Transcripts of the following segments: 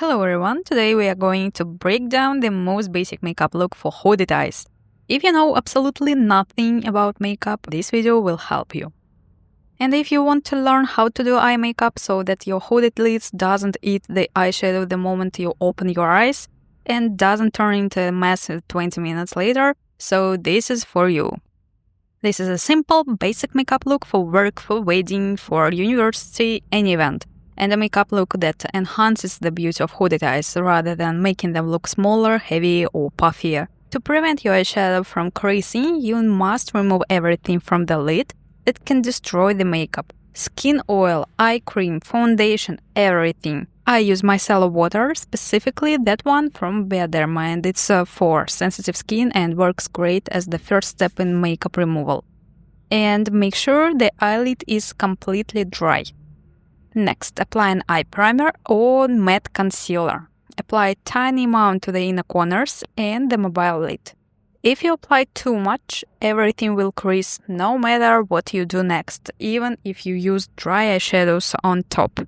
Hello everyone, today we are going to break down the most basic makeup look for hooded eyes. If you know absolutely nothing about makeup, this video will help you. And if you want to learn how to do eye makeup so that your hooded lids doesn't eat the eyeshadow the moment you open your eyes and doesn't turn into a mess 20 minutes later, so this is for you. This is a simple, basic makeup look for work, for wedding, for university, any event. And a makeup look that enhances the beauty of hooded eyes rather than making them look smaller, heavy, or puffier. To prevent your eyeshadow from creasing, you must remove everything from the lid that can destroy the makeup. Skin oil, eye cream, foundation, everything. I use micellar water, specifically that one from Bioderma, and it's for sensitive skin and works great as the first step in makeup removal. And make sure the eyelid is completely dry. Next, apply an eye primer or matte concealer. Apply a tiny amount to the inner corners and the mobile lid. If you apply too much, everything will crease no matter what you do next, even if you use dry eyeshadows on top.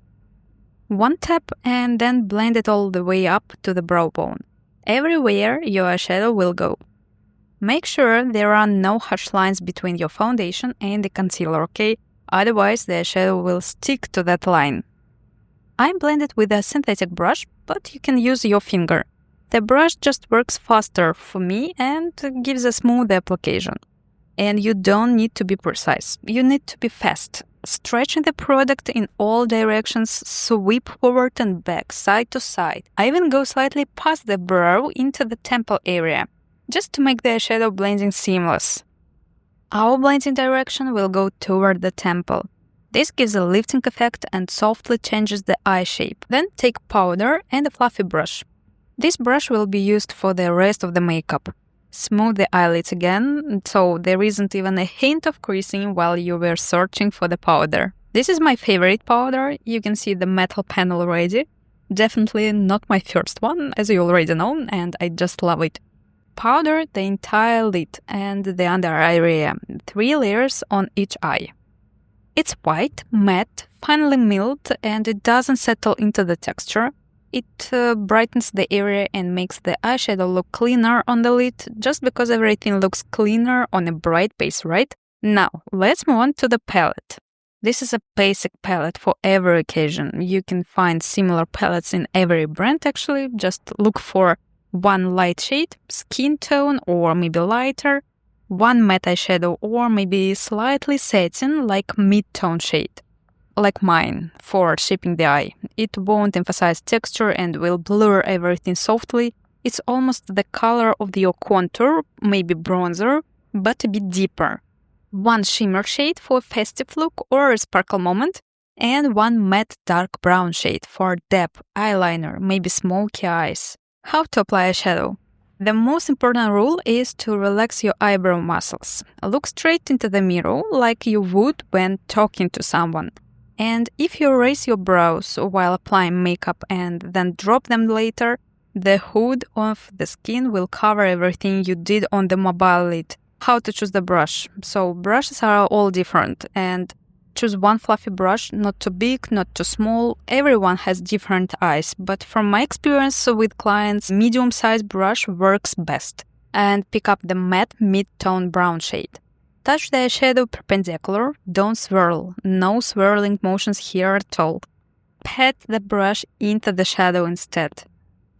One tap and then blend it all the way up to the brow bone. Everywhere your eyeshadow will go. Make sure there are no harsh lines between your foundation and the concealer, okay? Otherwise, the eyeshadow will stick to that line. I blend it with a synthetic brush, but you can use your finger. The brush just works faster for me and gives a smooth application. And you don't need to be precise. You need to be fast. Stretching the product in all directions, sweep forward and back, side to side. I even go slightly past the brow into the temple area, just to make the eyeshadow blending seamless. Our blending direction will go toward the temple. This gives a lifting effect and softly changes the eye shape. Then take powder and a fluffy brush. This brush will be used for the rest of the makeup. Smooth the eyelids again, so there isn't even a hint of creasing while you were searching for the powder. This is my favorite powder. You can see the metal panel already. Definitely not my first one, as you already know, and I just love it. Powder the entire lid and the under eye area, 3 layers on each eye. It's white, matte, finely milled, and it doesn't settle into the texture. It brightens the area and makes the eyeshadow look cleaner on the lid, just because everything looks cleaner on a bright base, right? Now, let's move on to the palette. This is a basic palette for every occasion. You can find similar palettes in every brand actually, just look for one light shade, skin tone or maybe lighter, one matte eyeshadow or maybe slightly satin like mid-tone shade, like mine, for shaping the eye. It won't emphasize texture and will blur everything softly. It's almost the color of your contour, maybe bronzer, but a bit deeper. One shimmer shade for a festive look or a sparkle moment, and one matte dark brown shade for depth, eyeliner, maybe smoky eyes. How to apply eyeshadow? The most important rule is to relax your eyebrow muscles. Look straight into the mirror like you would when talking to someone. And if you raise your brows while applying makeup and then drop them later, the hood of the skin will cover everything you did on the mobile lid. How to choose the brush? So brushes are all different, and choose one fluffy brush, not too big, not too small. Everyone has different eyes, but from my experience with clients, medium-sized brush works best. And pick up the matte mid-tone brown shade. Touch the eyeshadow perpendicular, don't swirl, no swirling motions here at all. Pat the brush into the shadow instead.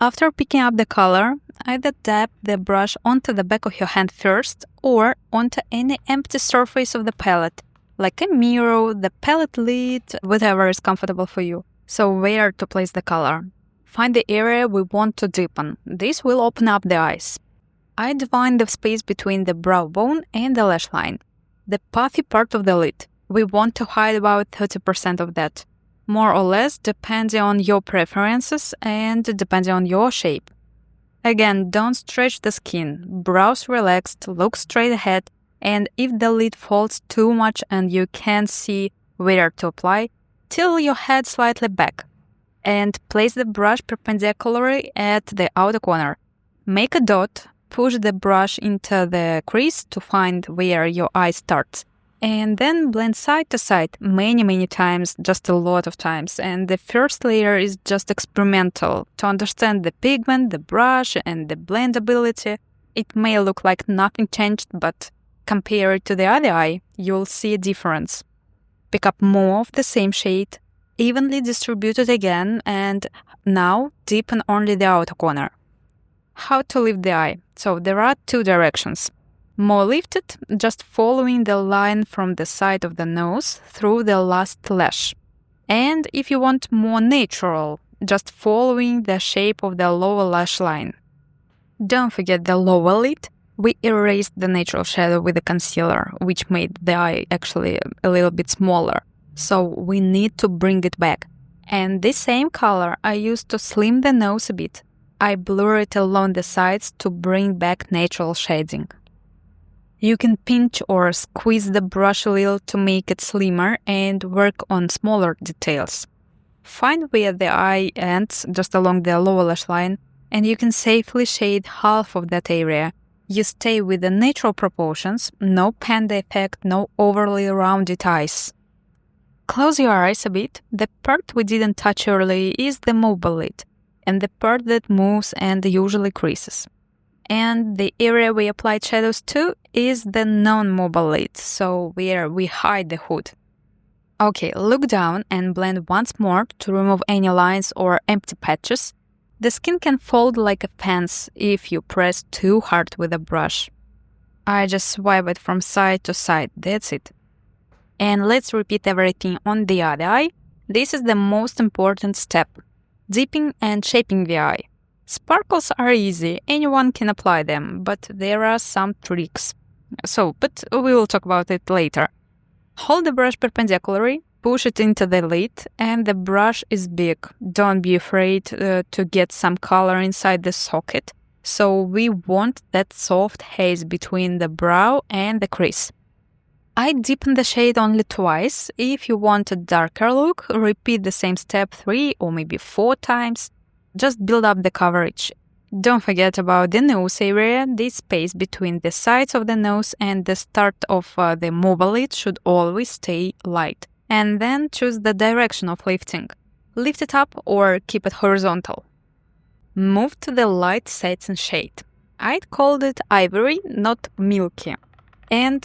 After picking up the color, either dab the brush onto the back of your hand first or onto any empty surface of the palette, like a mirror, the palette lid, whatever is comfortable for you. So where to place the color? Find the area we want to deepen. This will open up the eyes. I define the space between the brow bone and the lash line, the puffy part of the lid. We want to hide about 30% of that, more or less depending on your preferences and depending on your shape. Again, don't stretch the skin, brows relaxed, look straight ahead, and if the lid falls too much and you can't see where to apply, tilt your head slightly back and place the brush perpendicularly at the outer corner. Make a dot, push the brush into the crease to find where your eye starts, And then blend side to side many times, just a lot of times. And the first layer is just experimental to understand the pigment, the brush, and the blendability. It may look like nothing changed, but compare it to the other eye, you'll see a difference. Pick up more of the same shade, evenly distribute it again, and now deepen only the outer corner. How to lift the eye? So there are two directions. More lifted, just following the line from the side of the nose through the last lash. And if you want more natural, just following the shape of the lower lash line. Don't forget the lower lid. We erased the natural shadow with the concealer, which made the eye actually a little bit smaller. So we need to bring it back. And this same color I used to slim the nose a bit. I blur it along the sides to bring back natural shading. You can pinch or squeeze the brush a little to make it slimmer and work on smaller details. Find where the eye ends just along the lower lash line, and you can safely shade half of that area. You stay with the natural proportions, no panda effect, no overly rounded eyes. Close your eyes a bit. The part we didn't touch earlier is the mobile lid, and the part that moves and usually creases. And the area we applied shadows to is the non-mobile lid, so where we hide the hood. Okay, look down and blend once more to remove any lines or empty patches. The skin can fold like a pants if you press too hard with a brush. I just swipe it from side to side, that's it. And let's repeat everything on the other eye. This is the most important step. Dipping and shaping the eye. Sparkles are easy, anyone can apply them, but there are some tricks. But we will talk about it later. Hold the brush perpendicularly, push it into the lid, and the brush is big. Don't be afraid to get some color inside the socket. So we want that soft haze between the brow and the crease. I deepen the shade only twice. If you want a darker look, repeat the same step 3 or maybe 4 times. Just build up the coverage. Don't forget about the nose area. This space between the sides of the nose and the start of the mobile lid should always stay light. And then choose the direction of lifting. Lift it up or keep it horizontal. Move to the light satin shade. I'd called it ivory, not milky. And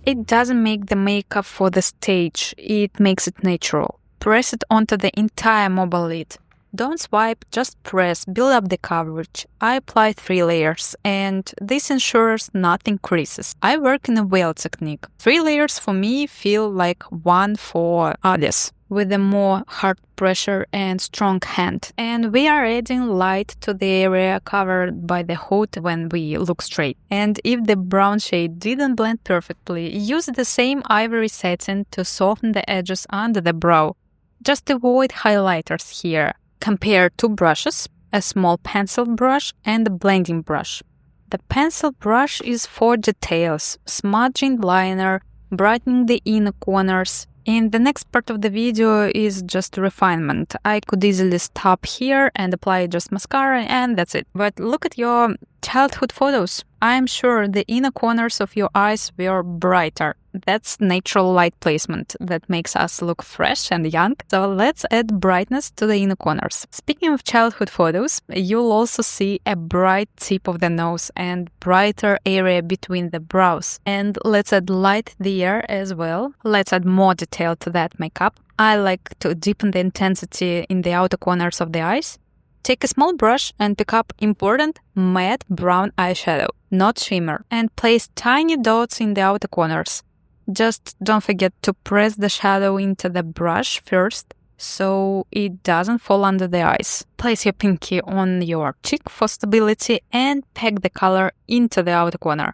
it doesn't make the makeup for the stage, it makes it natural. Press it onto the entire mobile lid. Don't swipe, just press, build up the coverage. I apply 3 layers, and this ensures nothing creases. I work in a veil technique. 3 layers for me feel like 1 for others, with a more hard pressure and strong hand. And we are adding light to the area covered by the hood when we look straight. And if the brown shade didn't blend perfectly, use the same ivory satin to soften the edges under the brow. Just avoid highlighters here. Compare 2 brushes, a small pencil brush and a blending brush. The pencil brush is for details, smudging liner, brightening the inner corners. And the next part of the video is just refinement. I could easily stop here and apply just mascara and that's it. But look at your childhood photos. I'm sure the inner corners of your eyes were brighter. That's natural light placement that makes us look fresh and young. So let's add brightness to the inner corners. Speaking of childhood photos, you'll also see a bright tip of the nose and brighter area between the brows. And let's add light there as well. Let's add more detail to that makeup. I like to deepen the intensity in the outer corners of the eyes. Take a small brush and pick up important matte brown eyeshadow, not shimmer, and place tiny dots in the outer corners. Just don't forget to press the shadow into the brush first, so it doesn't fall under the eyes. Place your pinky on your cheek for stability and pack the color into the outer corner.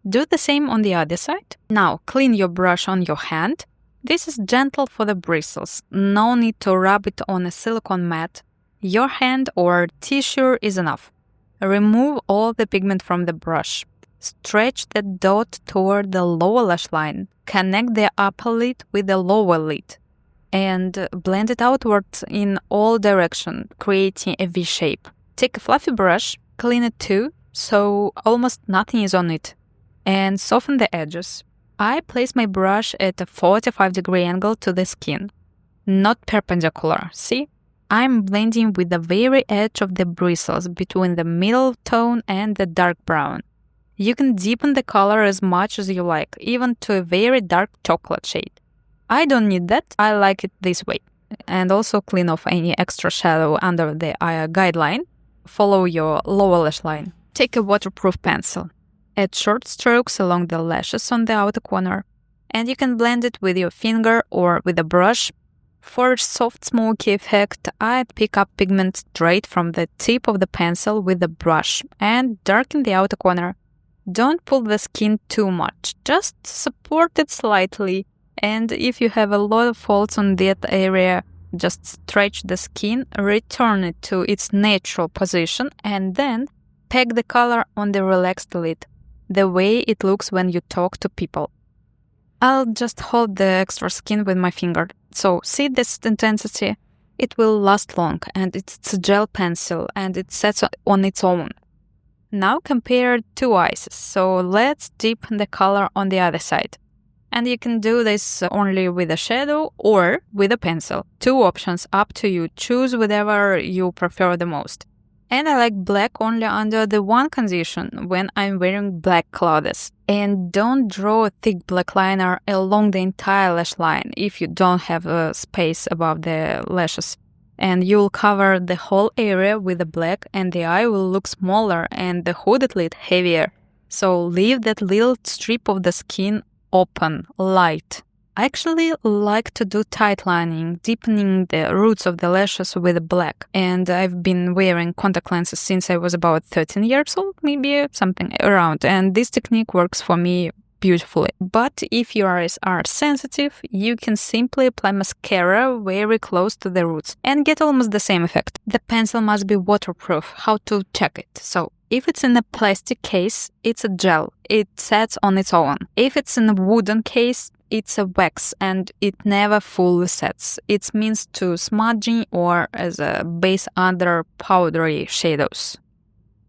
Do the same on the other side. Now clean your brush on your hand. This is gentle for the bristles. No need to rub it on a silicone mat. Your hand or tissue is enough. Remove all the pigment from the brush. Stretch the dot toward the lower lash line. Connect the upper lid with the lower lid. And blend it outwards in all directions, creating a V shape. Take a fluffy brush, clean it too, so almost nothing is on it. And soften the edges. I place my brush at a 45-degree angle to the skin, not perpendicular, see? I'm blending with the very edge of the bristles between the middle tone and the dark brown. You can deepen the color as much as you like, even to a very dark chocolate shade. I don't need that, I like it this way. And also clean off any extra shadow under the eye guideline. Follow your lower lash line. Take a waterproof pencil. Add short strokes along the lashes on the outer corner. And you can blend it with your finger or with a brush. For a soft smoky effect, I pick up pigment straight from the tip of the pencil with the brush and darken the outer corner. Don't pull the skin too much, just support it slightly. And if you have a lot of folds on that area, just stretch the skin, return it to its natural position, and then peg the color on the relaxed lid, the way it looks when you talk to people. I'll just hold the extra skin with my finger. So see this intensity? It will last long, and it's a gel pencil and it sets on its own. Now compare two eyes, so let's deepen the color on the other side. And you can do this only with a shadow or with a pencil. Two options, up to you. Choose whatever you prefer the most. And I like black only under the one condition, when I'm wearing black clothes. And don't draw a thick black liner along the entire lash line if you don't have a space above the lashes. And you'll cover the whole area with the black, and the eye will look smaller and the hooded lid heavier. So leave that little strip of the skin open, light. I actually like to do tight lining, deepening the roots of the lashes with black. And I've been wearing contact lenses since I was about 13 years old, maybe something around. And this technique works for me beautifully. But if your eyes are sensitive, you can simply apply mascara very close to the roots and get almost the same effect. The pencil must be waterproof. How to check it? So, if it's in a plastic case, it's a gel. It sets on its own. If it's in a wooden case, it's a wax and it never fully sets. It means to smudging or as a base under powdery shadows.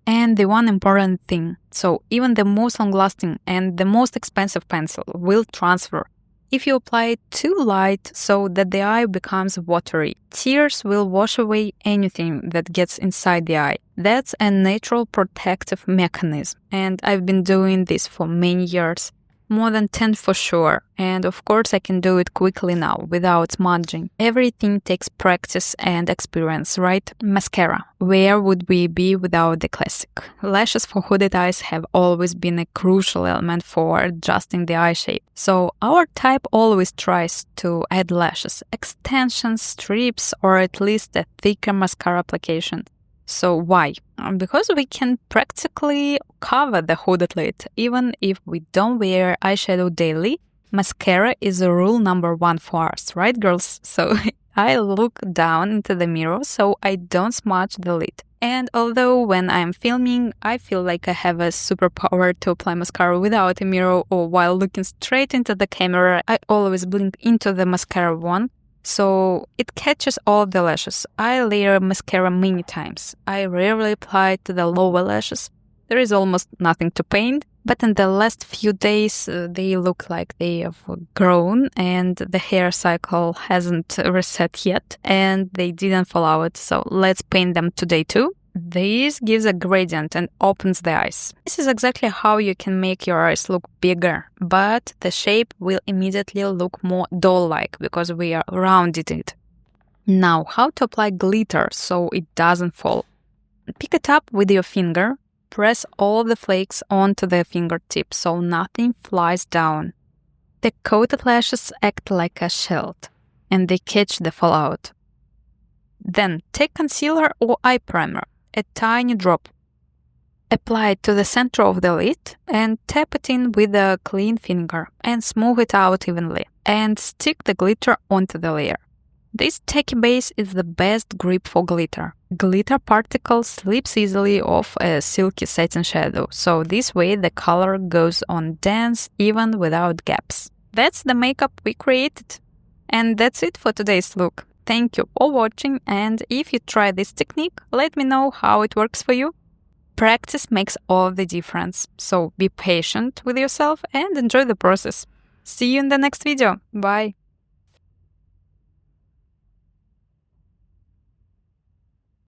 And the one important thing, so even the most long-lasting and the most expensive pencil will transfer. If you apply it too light so that the eye becomes watery, tears will wash away anything that gets inside the eye. That's a natural protective mechanism, and I've been doing this for many years. More than 10 for sure, and of course I can do it quickly now, without smudging. Everything takes practice and experience, right? Mascara. Where would we be without the classic? Lashes for hooded eyes have always been a crucial element for adjusting the eye shape. So our type always tries to add lashes, extensions, strips, or at least a thicker mascara application. So why? Because we can practically cover the hooded lid even if we don't wear eyeshadow daily. Mascara is a rule number one for us, right girls? So I look down into the mirror so I don't smudge the lid. And although when I'm filming, I feel like I have a superpower to apply mascara without a mirror or while looking straight into the camera, I always blink into the mascara one. So it catches all the lashes. I layer mascara many times. I rarely apply it to the lower lashes. There is almost nothing to paint, but in the last few days they look like they have grown and the hair cycle hasn't reset yet and they didn't fall out. So let's paint them today too. This gives a gradient and opens the eyes. This is exactly how you can make your eyes look bigger, but the shape will immediately look more doll-like because we are rounded it. Now, how to apply glitter so it doesn't fall. Pick it up with your finger, press all the flakes onto the fingertip so nothing flies down. The coated lashes act like a shield, and they catch the fallout. Then take concealer or eye primer. A tiny drop. Apply it to the center of the lid and tap it in with a clean finger and smooth it out evenly and stick the glitter onto the layer. This tacky base is the best grip for glitter. Glitter particle slips easily off a silky satin shadow, so this way the color goes on dense even without gaps. That's the makeup we created. And that's it for today's look. Thank you for watching, and if you try this technique, let me know how it works for you. Practice makes all the difference, so be patient with yourself and enjoy the process. See you in the next video. Bye!